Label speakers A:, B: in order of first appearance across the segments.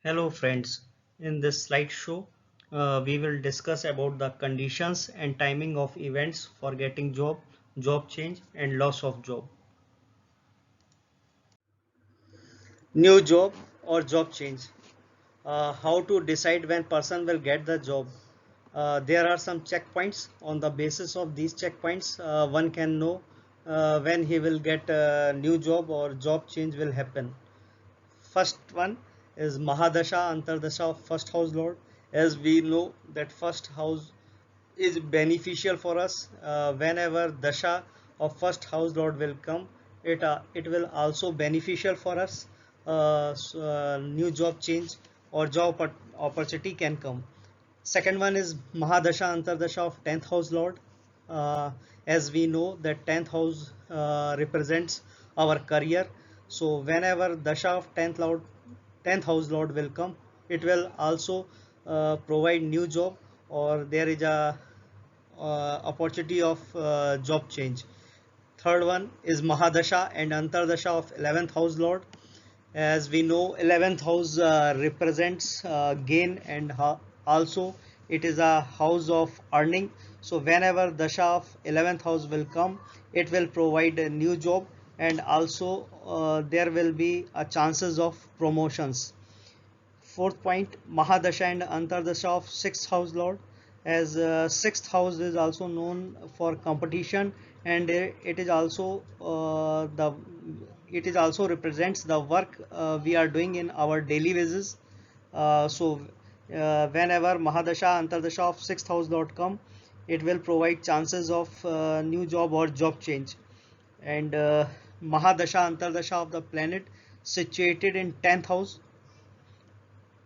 A: Hello friends, in this slideshow we will discuss about the conditions and timing of events for getting job, job change and loss of job. New job or job change. How to decide when person will get the job. There are some checkpoints. On the basis of these checkpoints one can know when he will get a new job or job change will happen. First one is Mahadasha Antardasha of first house lord. As we know that first house is beneficial for us. Whenever Dasha of first house lord will come, it will also beneficial for us. New job change or job opportunity can come. Second one is Mahadasha Antardasha of 10th house lord. uh, as we know that 10th house represents our career, so whenever dasha of 10th house lord will come, it will also provide new job, or there is a opportunity of job change. Third one is mahadasha and antardasha of 11th house lord. As we know 11th house represents gain, and also it is a house of earning. So whenever dasha of 11th house will come, it will provide a new job, and also there will be a chances of promotions. Fourth point, mahadasha and antardasha of 6th house lord. As 6th house is also known for competition, and it is also the it is also represents the work we are doing in our daily basis. Whenever mahadasha antardasha of 6th house lord come, it will provide chances of new job or job change. And mahadasha antardasha of the planet situated in 10th house,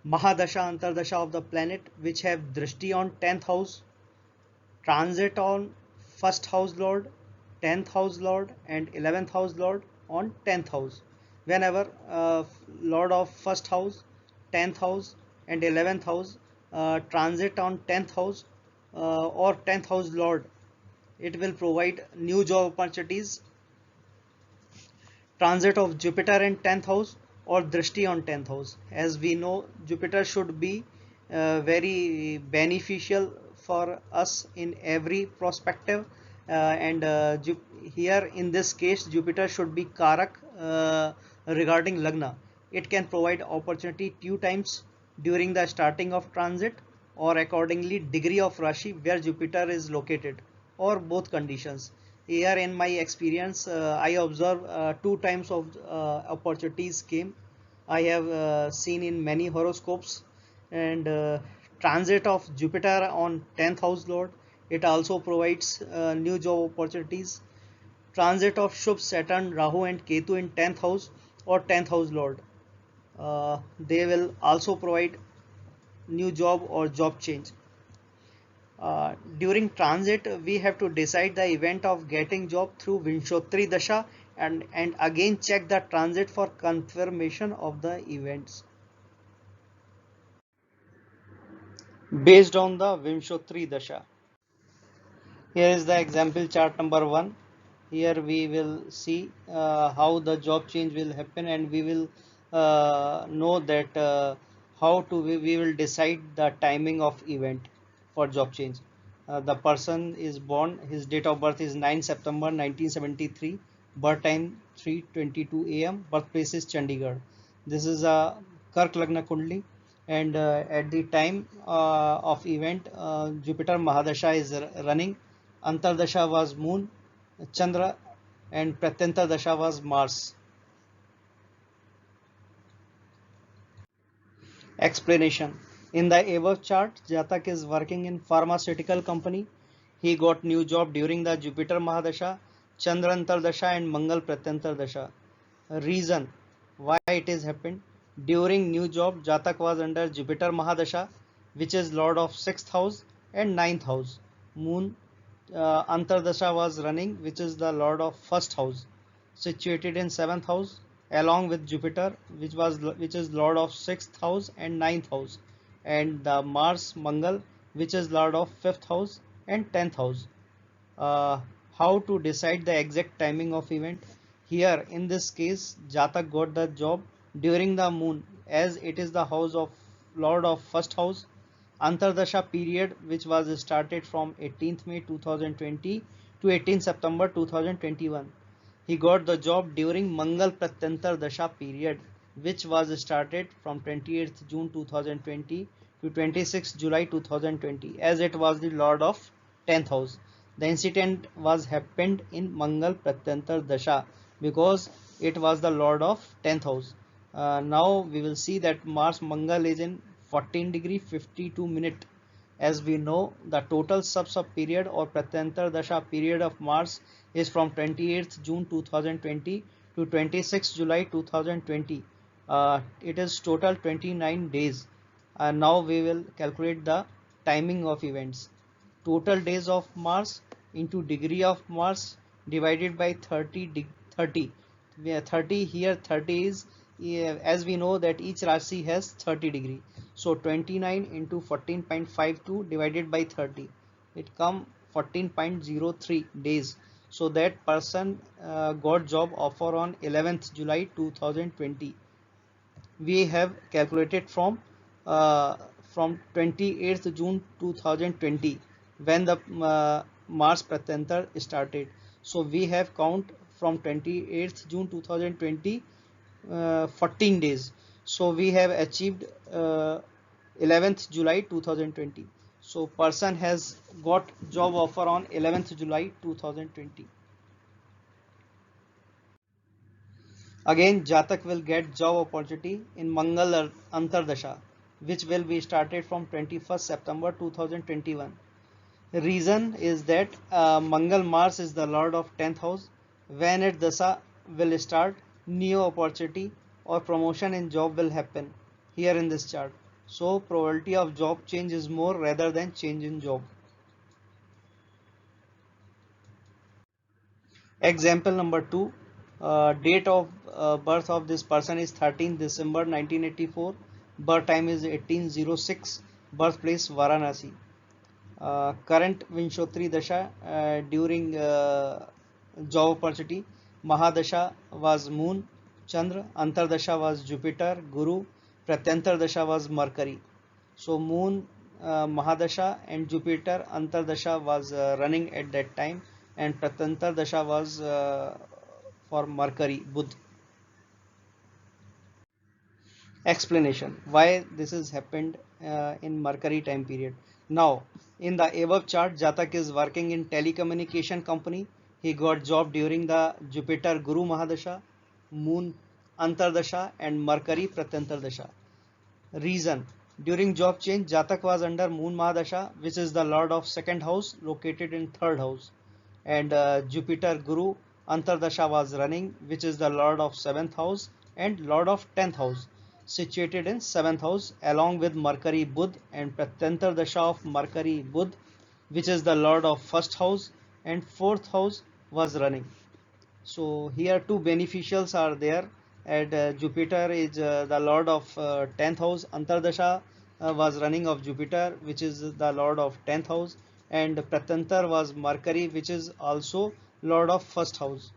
A: Mahadasha Antardasha of the planet which have Drishti on 10th house, transit on 1st house lord, 10th house lord and 11th house lord on 10th house. Whenever lord of 1st house, 10th house and 11th house transit on 10th house or 10th house lord, it will provide new job opportunities. Transit of Jupiter in 10th house or Drishti on 10th house. As we know, Jupiter should be very beneficial for us in every perspective. And here in this case, Jupiter should be Karak regarding Lagna. It can provide opportunity 2 times during the starting of transit, or accordingly degree of Rashi where Jupiter is located, or both conditions. Here in my experience I observe 2 times of opportunities came. I have seen in many horoscopes. And transit of Jupiter on 10th house lord, it also provides new job opportunities. Transit of Shubh Saturn Rahu and Ketu in 10th house or 10th house lord, they will also provide new job or job change. During transit we have to decide the event of getting job through Vinchotri Dasha, and again check the transit for confirmation of the events. Based on the Vimshotri Dasha, here is the example chart number 1. Here we will see how the job change will happen, and we will know that how to we will decide the timing of event for job change. The person is born, his date of birth is 9 September 1973, birth time 3:22 a.m., birthplace is Chandigarh. This is a Kark Lagna Kundli, and at the time of event Jupiter Mahadasha is running. Antardasha was Moon, Chandra, and Pratyanta Dasha was Mars. Explanation. In the above chart, Jatak is working in pharmaceutical company. He got new job during the Jupiter Mahadasha, Chandrantar Dasha and Mangal Pratyantar Dasha. Reason why it is happened. During new job, Jatak was under Jupiter Mahadasha, which is Lord of 6th house and 9th house. Moon Antardasha was running, which is the Lord of 1st house, situated in 7th house, along with Jupiter, which is Lord of 6th house and 9th house, and the Mars Mangal, which is Lord of 5th house and 10th house. uh, how to decide the exact timing of event? Here in this case Jatak got the job during the moon. as it is the house of Lord of first house. Antardasha period, which was started from 18th May 2020 to 18 September 2021. He got the job during Mangal Pratyantar Dasha period, which was started from 28th June 2020 to 26th July 2020, as it was the Lord of 10th house. The incident was happened in Mangal Pratyantar Dasha because it was the Lord of 10th house. Now we will see that Mars Mangal is in 14 degree 52 minute. As we know, the total sub period or Pratyantar Dasha period of Mars is from 28th June 2020 to 26th July 2020. It is total 29 days. Now we will calculate the timing of events. Total days of Mars into degree of Mars divided by 30. Where 30 here, 30 is, as we know that each Rashi has 30 degree. So 29 into 14.52 divided by 30, it come 14.03 days. So that person got job offer on 11th July 2020. We have calculated uh, from 28th June 2020 when the Mars Pratyantar started. So we have count from 28th June 2020 14 days. So we have achieved 11th July 2020. So person has got job offer on 11th July 2020. Again, Jatak will get job opportunity in Mangal Antardasha, which will be started from 21st September 2021. The reason is that Mangal Mars is the Lord of 10th house. When it Dasa will start, new opportunity or promotion in job will happen here in this chart. So probability of job change is more rather than change in job. Example number 2, date of birth of this person is 13 December 1984, birth time is 1806, birthplace Varanasi. Current Vinchotri Dasha during job opportunity, Mahadasha was Moon, Chandra, Antardasha was Jupiter, Guru, Pratyantar Dasha was Mercury. So Moon, Mahadasha and Jupiter Antardasha was running at that time, and Pratyantar Dasha was for Mercury, Budh. Explanation why this has happened in Mercury time period. Now, in the above chart, Jatak is working in telecommunication company. He got job during the Jupiter Guru Mahadasha, Moon Antardasha and Mercury Pratyantardasha. Reason: during job change, Jatak was under Moon Mahadasha, which is the lord of second house located in third house, and Jupiter Guru Antardasha was running, which is the lord of seventh house and lord of 10th house, situated in seventh house, along with Mercury Budh and Pratyantar Dasha of Mercury Budh, which is the lord of first house and fourth house, was running. So here two beneficials are there, and Jupiter is the lord of 10th house. Antardasha was running of Jupiter, which is the lord of 10th house, and Pratantar was Mercury, which is also lord of first house.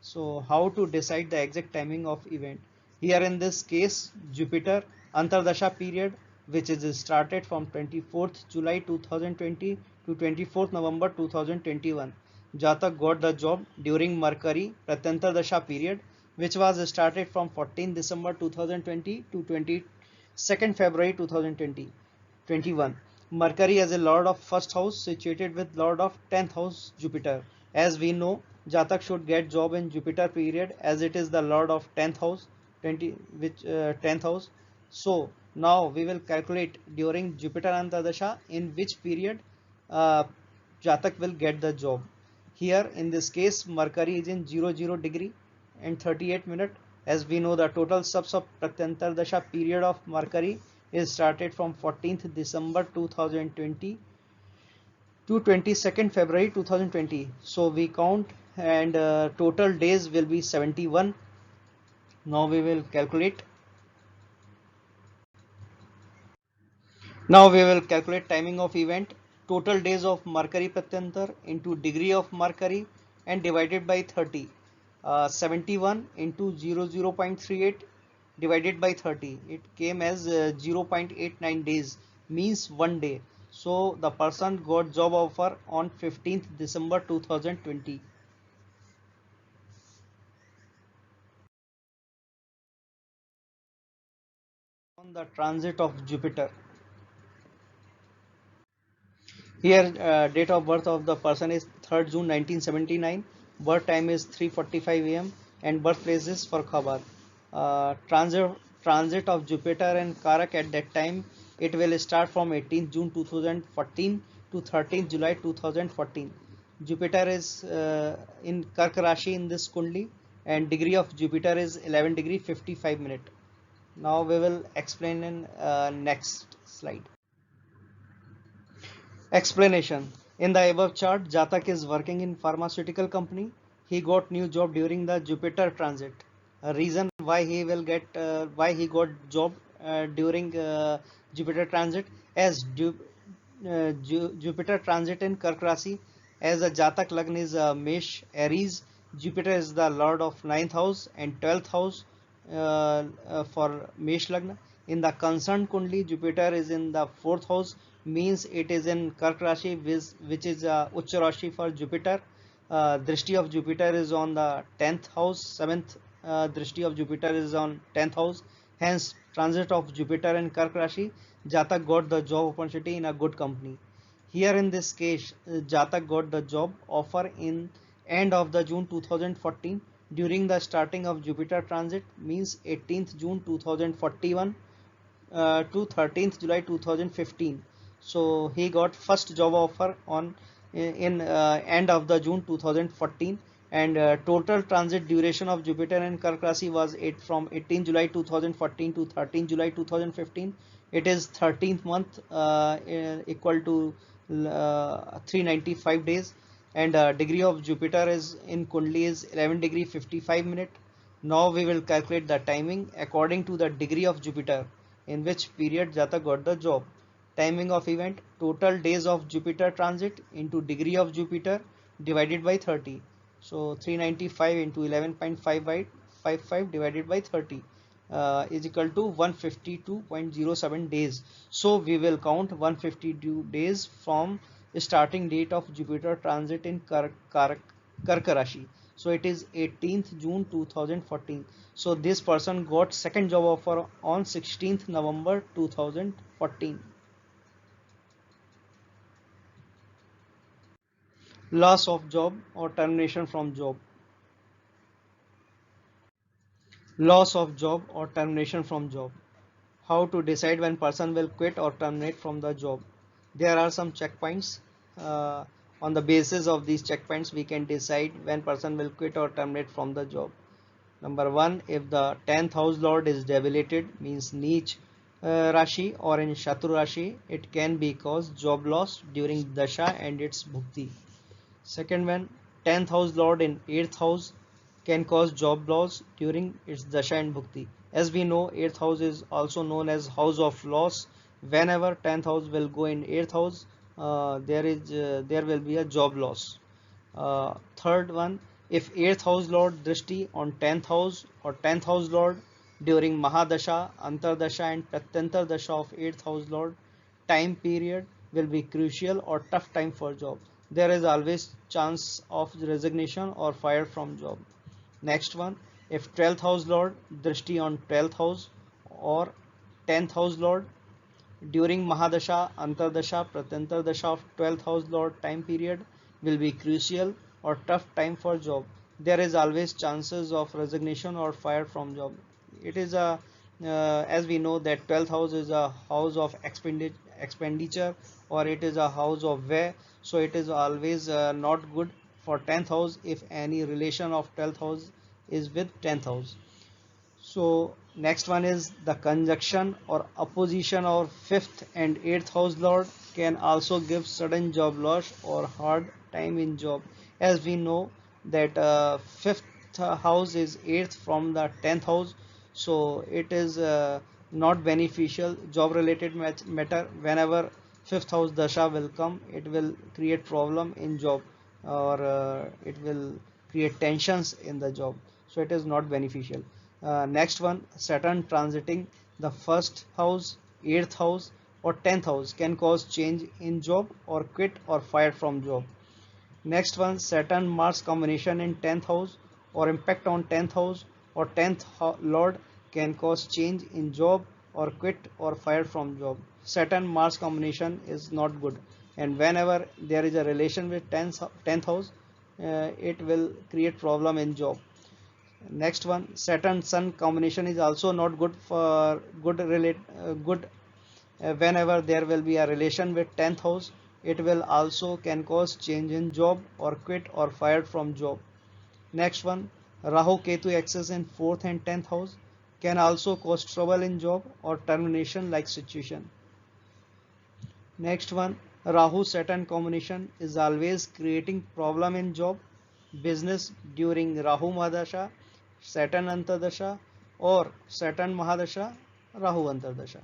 A: So how to decide the exact timing of event? Here in this case, Jupiter Antardasha period, which is started from 24th July 2020 to 24th November 2021. Jatak got the job during Mercury Pratyantar Dasha period, which was started from 14 December 2020 to 22nd February 2021. Mercury as a lord of first house situated with lord of 10th house Jupiter. As we know, Jatak should get job in Jupiter period as it is the lord of 10th house, 10th house. So now we will calculate during Jupiter Antardasha in which period uh, Jatak will get the job. Here in this case, Mercury is in 00 degree and 38 minute. As we know, the total sub Pratyantar Dasha period of Mercury is started from 14th December 2020 to 22nd February 2020. So we count, and total days will be 71. Now we will calculate. Now we will calculate timing of event. Total days of Mercury Pratyantar into degree of Mercury and divided by 30. 71 into 00.38 divided by 30. It came as 0.89 days, means 1 day. So the person got job offer on 15th December 2020. On the transit of Jupiter. Here, date of birth of the person is 3rd June 1979. Birth time is 3:45 a.m. and birthplace is Farkhabad. Transit of Jupiter and Karak at that time, it will start from 18th June 2014 to 13th July 2014. Jupiter is in Kark Rashi in this Kundli, and degree of Jupiter is 11 degree 55 minute. Now we will explain in next slide. Explanation. In the above chart, Jatak is working in pharmaceutical company. He got new job during the Jupiter transit. A reason why he will get why he got job during Jupiter transit, as Jupiter transit in Kark Rasi, as a Jatak Lagna is Mesh Aries. Jupiter is the lord of 9th house and 12th house for Mesh Lagna. In the concerned Kundli, Jupiter is in the 4th house, means it is in Kark Rashi, which is Ucha Rashi for Jupiter. Drishti of Jupiter is on the 10th house, 7th Drishti of Jupiter is on 10th house. Hence, transit of Jupiter in Kark Rashi, Jatak got the job opportunity in a good company. Here in this case, Jatak got the job offer in end of the June 2014 during the starting of Jupiter transit, means 18th June 2041 to 13th July 2015. So he got first job offer on in end of the June 2014, and total transit duration of Jupiter and Kark Rasi was from 18 July 2014 to 13 July 2015. It is 13th month, equal to 395 days, and degree of Jupiter is in Kundli is 11 degree 55 minute. Now we will calculate the timing according to the degree of Jupiter in which period Jatak got the job. Timing of event: total days of Jupiter transit into degree of Jupiter divided by 30. So 395 into 11.55 divided by 30 is equal to 152.07 days. So we will count 152 days from starting date of Jupiter transit in Karka Rashi. So it is 18th June 2014. So this person got second job offer on 16th November 2014. Loss of job or termination from job. Loss of job or termination from job. How to decide when person will quit or terminate from the job. There are some checkpoints. On the basis of these checkpoints, we can decide when person will quit or terminate from the job. Number one, if the 10th house lord is debilitated, means Neech Rashi or in Shatru Rashi, it can be cause job loss during Dasha and its Bhukti. Second one, 10th house lord in 8th house can cause job loss during its Dasha and Bhukti. As we know, 8th house is also known as house of loss. Whenever 10th house will go in 8th house, there will be a job loss. Third one, if 8th house lord drishti on 10th house or 10th house lord during Mahadasha, Antardasha and Pratyantar Dasha of 8th house lord, time period will be crucial or tough time for job. There is always chance of resignation or fire from job. Next one, if 12th house lord drishti on 12th house or 10th house lord during Mahadasha, Antardasha, Pratyantar Dasha of 12th house lord, time period will be crucial or tough time for job. There is always chances of resignation or fire from job. It is a as we know that 12th house is a house of expenditure, or it is a house of way, so it is always not good for 10th house if any relation of 12th house is with 10th house. So next one is the conjunction or opposition of 5th and 8th house lord can also give sudden job loss or hard time in job. As we know that 5th house is 8th from the 10th house, so it is not beneficial job related matter. Whenever 5th house dasha will come, it will create problem in job, or it will create tensions in the job, so it is not beneficial. Next one, Saturn transiting the first house, eighth house, or 10th house can cause change in job or quit or fired from job. Next one, Saturn Mars combination in 10th house or impact on 10th house or 10th lord can cause change in job or quit or fired from job. Saturn Mars combination is not good, and whenever there is a relation with 10th house, it will create problem in job. Next one, Saturn Sun combination is also not good for good whenever there will be a relation with 10th house. It will also can cause change in job or quit or fired from job. Next one, Rahu Ketu axis in 4th and 10th house can also cause trouble in job or termination like situation. Next one, Rahu Saturn combination is always creating problem in job, business during Rahu Mahadasha, Saturn Antardasha, or Saturn Mahadasha, Rahu Antardasha.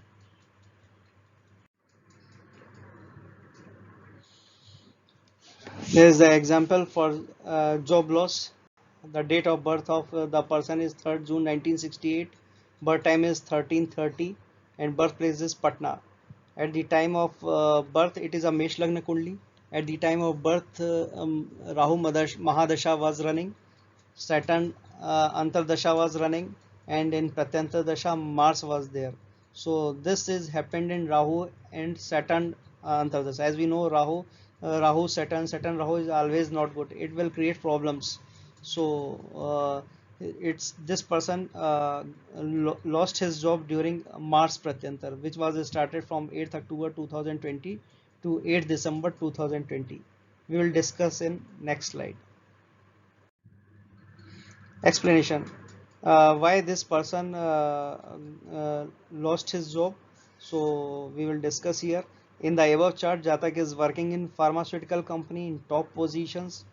A: There is the example for job loss. The date of birth of the person is 3rd June 1968. Birth time is 13:30 and birthplace is Patna. At the time of birth, it is a Mesh Lagna Kundli. At the time of birth, Rahu Mahadasha was running, Saturn Antardasha was running, and in Pratyantar Dasha, Mars was there. So this is happened in Rahu and Saturn Antardasha. As we know, Rahu, Saturn, Rahu is always not good. It will create problems. So it's this person lost his job during Mars Pratyantar, which was started from 8th October 2020 to 8th December 2020. We will discuss in next slide. Explanation why this person lost his job. So we will discuss here. In the above chart, Jatak is working in pharmaceutical company in top positions.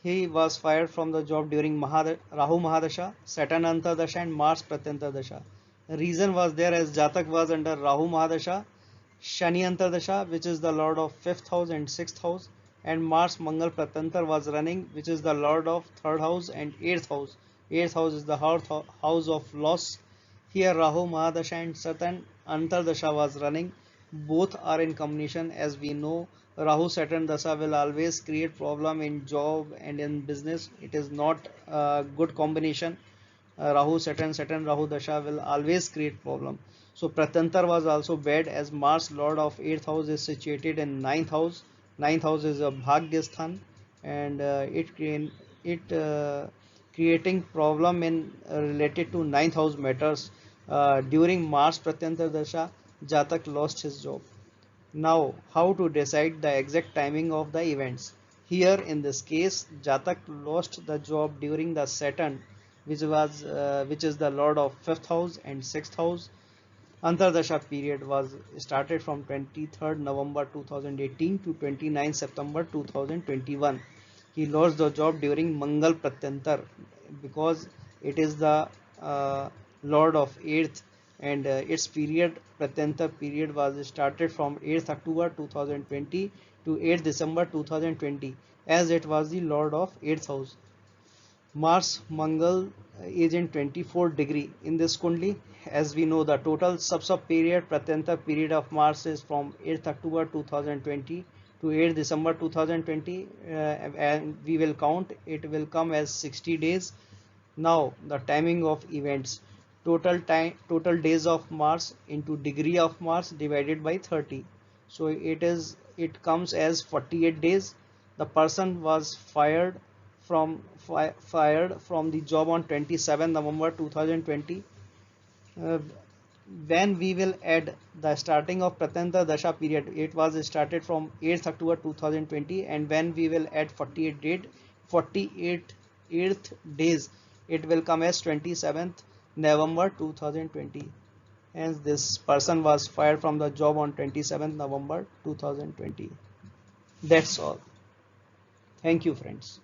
A: He was fired from the job during Rahu Mahadasha, Saturn Antardasha and Mars Pratyantardasha. The reason was there as Jatak was under Rahu Mahadasha, Shani Antardasha, which is the lord of 5th house and 6th house, and Mars Mangal Pratantar was running, which is the lord of 3rd house and 8th house. 8th house is the house of loss. Here Rahu Mahadasha and Saturn Antardasha was running. Both are in combination. As we know, Rahu Saturn Dasha will always create problem in job and in business. It is not a good combination. Rahu Saturn Rahu Dasha will always create problem. So Pratantar was also bad as Mars Lord of 8th house is situated in 9th house. 9th house is a Bhagyasthan, and it creating problem in related to 9th house matters. During Mars Pratyantar Dasha, Jatak lost his job. Now, how to decide the exact timing of the events? Here, in this case, Jatak lost the job during the Saturn, which is the lord of 5th house and 6th house. Antardasha period was started from 23rd November 2018 to 29 September 2021. He lost the job during Mangal Pratyantar because it is the lord of 8th, and its period Pratyantar period was started from 8th October 2020 to 8th December 2020 as it was the lord of 8th house. Mars Mangal is in 24° in this Kundli. As we know, the total sub period Pratyanta period of Mars is from 8th October 2020 to 8th December 2020, and we will count it will come as 60 days. Now the timing of events, total days of Mars into degree of Mars divided by 30. So it comes as 48 days. The person was fired from the job on 27 November 2020. Uh, when we will add the starting of Pratanta Dasha period, it was started from 8th October 2020, and when we will add 48 8th days, it will come as 27th November 2020. Hence, this person was fired from the job on 27th November 2020. That's all. Thank you, friends.